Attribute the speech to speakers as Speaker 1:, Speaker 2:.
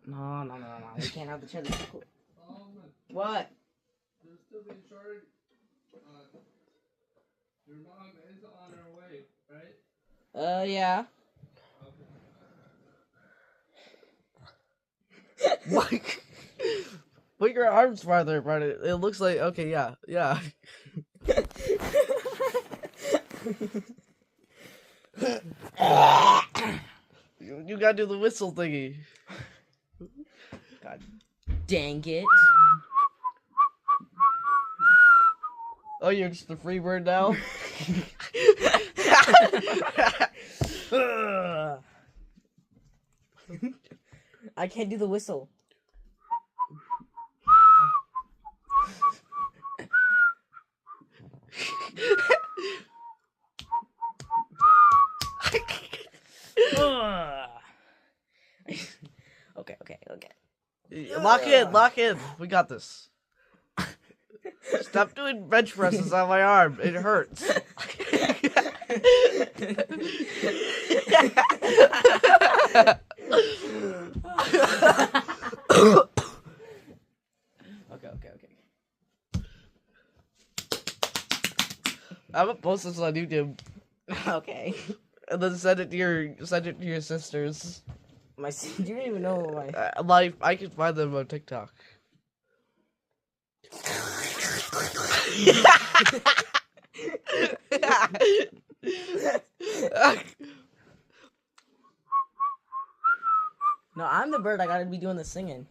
Speaker 1: No. We can't have the chair. This is cool. What?
Speaker 2: They're still being shorted. Your mom is on her way, right?
Speaker 1: Yeah.
Speaker 3: Like, put your arms farther apart. It looks like okay. Yeah. You gotta do the whistle thingy.
Speaker 1: God dang it.
Speaker 3: Oh, you're just a free bird now?
Speaker 1: I can't do the whistle. Okay.
Speaker 3: Lock in. We got this. Stop doing bench presses on my arm. It hurts.
Speaker 1: Okay.
Speaker 3: I'm gonna post this on YouTube
Speaker 1: Okay.
Speaker 3: and then send it to your sisters.
Speaker 1: You don't even know my.
Speaker 3: I can find them on TikTok.
Speaker 1: No, I'm the bird. I gotta be doing the singing.